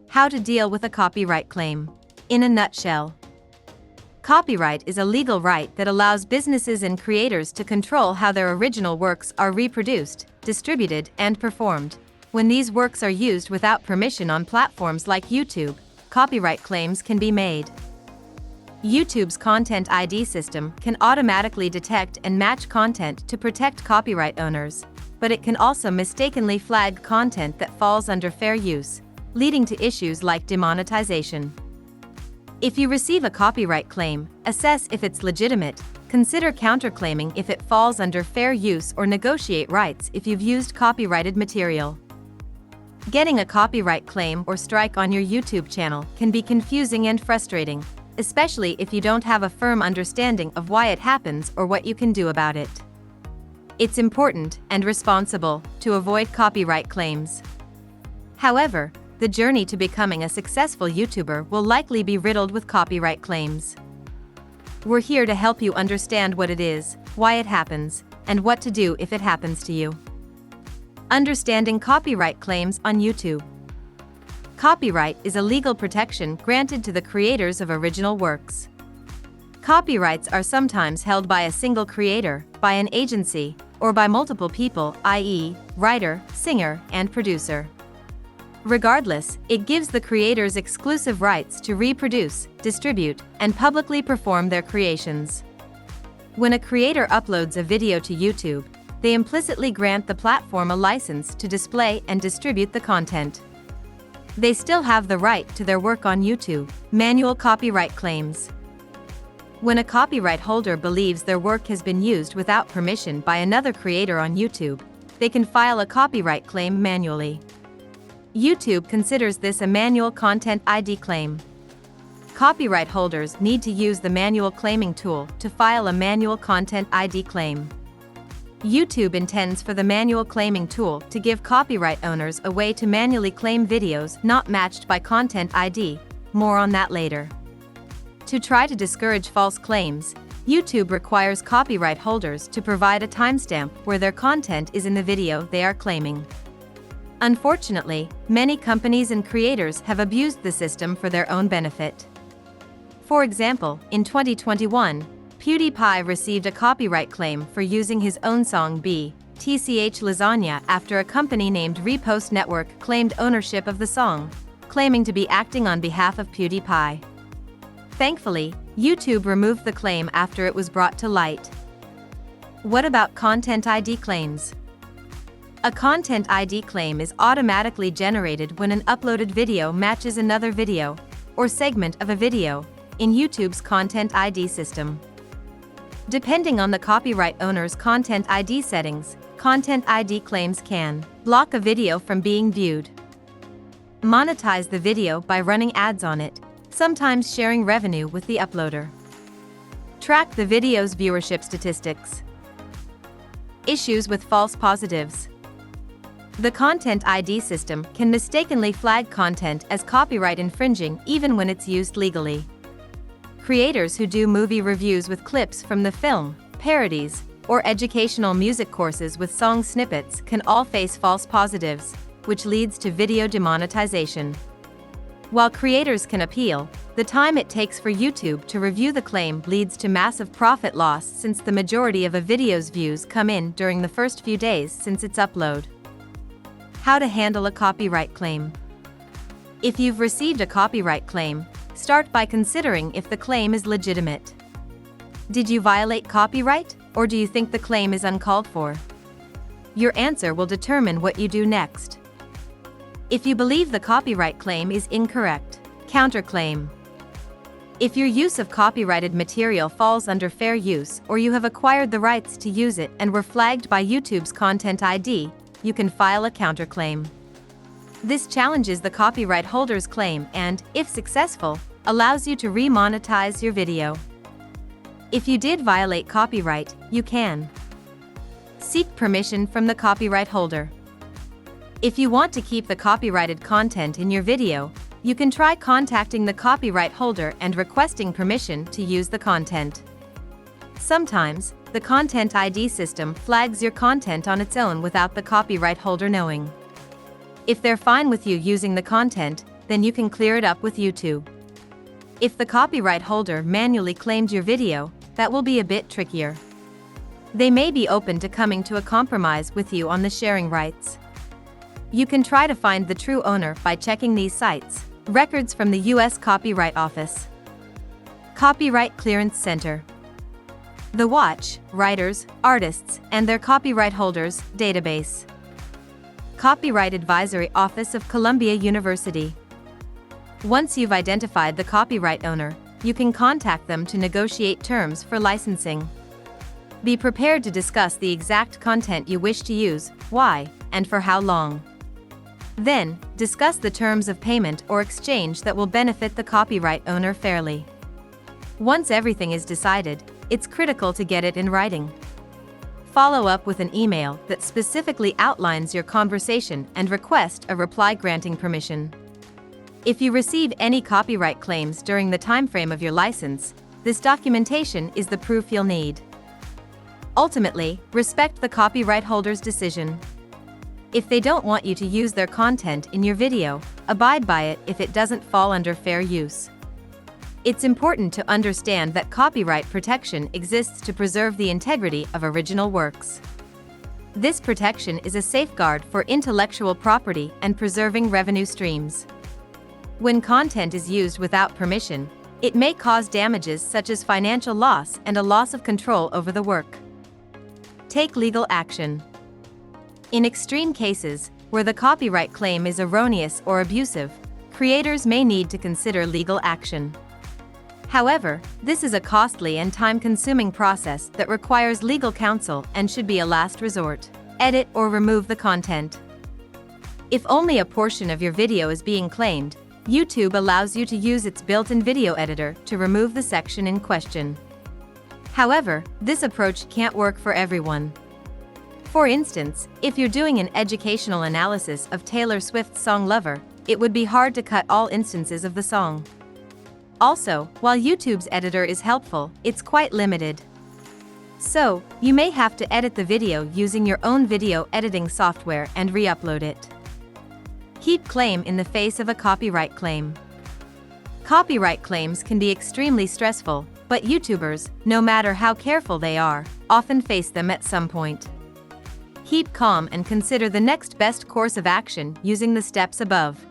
How to deal with a copyright claim. In a nutshell, copyright is a legal right that allows businesses and creators to control how their original works are reproduced, distributed, and performed. When these works are used without permission on platforms like YouTube, copyright claims can be made. YouTube's Content ID system can automatically detect and match content to protect copyright owners, but it can also mistakenly flag content that falls under fair use, leading to issues like demonetization. If you receive a copyright claim, assess if it's legitimate, consider counterclaiming if it falls under fair use, or negotiate rights if you've used copyrighted material. Getting a copyright claim or strike on your YouTube channel can be confusing and frustrating, especially if you don't have a firm understanding of why it happens or what you can do about it. It's important and responsible to avoid copyright claims. However, the journey to becoming a successful YouTuber will likely be riddled with copyright claims. We're here to help you understand what it is, why it happens, and what to do if it happens to you. Understanding copyright claims on YouTube. Copyright is a legal protection granted to the creators of original works. Copyrights are sometimes held by a single creator, by an agency, or by multiple people, i.e., writer, singer, and producer. Regardless, it gives the creators exclusive rights to reproduce, distribute, and publicly perform their creations. When a creator uploads a video to YouTube, they implicitly grant the platform a license to display and distribute the content. They still have the right to their work on YouTube. Manual copyright claims. When a copyright holder believes their work has been used without permission by another creator on YouTube, they can file a copyright claim manually. YouTube considers this a manual content ID claim. Copyright holders need to use the manual claiming tool to file a manual content ID claim. YouTube intends for the manual claiming tool to give copyright owners a way to manually claim videos not matched by Content ID. More on that later. To try to discourage false claims, YouTube requires copyright holders to provide a timestamp where their content is in the video they are claiming. Unfortunately, many companies and creators have abused the system for their own benefit. For example, in 2021, PewDiePie received a copyright claim for using his own song BTCH Lasagna after a company named Repost Network claimed ownership of the song, claiming to be acting on behalf of PewDiePie. Thankfully, YouTube removed the claim after it was brought to light. What about Content ID claims? A Content ID claim is automatically generated when an uploaded video matches another video, or segment of a video, in YouTube's Content ID system. Depending on the copyright owner's Content ID settings, Content ID claims can block a video from being viewed, monetize the video by running ads on it, sometimes sharing revenue with the uploader, track the video's viewership statistics. Issues with false positives. The Content ID system can mistakenly flag content as copyright infringing even when it's used legally. Creators who do movie reviews with clips from the film, parodies, or educational music courses with song snippets can all face false positives, which leads to video demonetization. While creators can appeal, the time it takes for YouTube to review the claim leads to massive profit loss, since the majority of a video's views come in during the first few days since its upload. How to handle a copyright claim. If you've received a copyright claim, start by considering if the claim is legitimate. Did you violate copyright, or do you think the claim is uncalled for? Your answer will determine what you do next. If you believe the copyright claim is incorrect, counterclaim. If your use of copyrighted material falls under fair use, or you have acquired the rights to use it and were flagged by YouTube's Content ID, you can file a counterclaim. This challenges the copyright holder's claim and, if successful, allows you to remonetize your video. If you did violate copyright, you can seek permission from the copyright holder. If you want to keep the copyrighted content in your video, you can try contacting the copyright holder and requesting permission to use the content. Sometimes, the Content ID system flags your content on its own without the copyright holder knowing. If they're fine with you using the content, then you can clear it up with YouTube. If the copyright holder manually claimed your video, that will be a bit trickier. They may be open to coming to a compromise with you on the sharing rights. You can try to find the true owner by checking these sites. Records from the U.S. Copyright Office. Copyright Clearance Center. The Watch, Writers, Artists, and their Copyright Holders Database. Copyright Advisory Office of Columbia University. Once you've identified the copyright owner, you can contact them to negotiate terms for licensing. Be prepared to discuss the exact content you wish to use, why, and for how long. Then, discuss the terms of payment or exchange that will benefit the copyright owner fairly. Once everything is decided, it's critical to get it in writing. Follow up with an email that specifically outlines your conversation and request a reply granting permission. If you receive any copyright claims during the timeframe of your license, this documentation is the proof you'll need. Ultimately, respect the copyright holder's decision. If they don't want you to use their content in your video, abide by it if it doesn't fall under fair use. It's important to understand that copyright protection exists to preserve the integrity of original works. This protection is a safeguard for intellectual property and preserving revenue streams. When content is used without permission, it may cause damages such as financial loss and a loss of control over the work. Take legal action. In extreme cases, where the copyright claim is erroneous or abusive, creators may need to consider legal action. However, this is a costly and time-consuming process that requires legal counsel and should be a last resort. Edit or remove the content. If only a portion of your video is being claimed, YouTube allows you to use its built-in video editor to remove the section in question. However, this approach can't work for everyone. For instance, if you're doing an educational analysis of Taylor Swift's song Lover, it would be hard to cut all instances of the song. Also, while YouTube's editor is helpful, it's quite limited. So, you may have to edit the video using your own video editing software and re-upload it. Keep claim in the face of a copyright claim. Copyright claims can be extremely stressful, but YouTubers, no matter how careful they are, often face them at some point. Keep calm and consider the next best course of action using the steps above.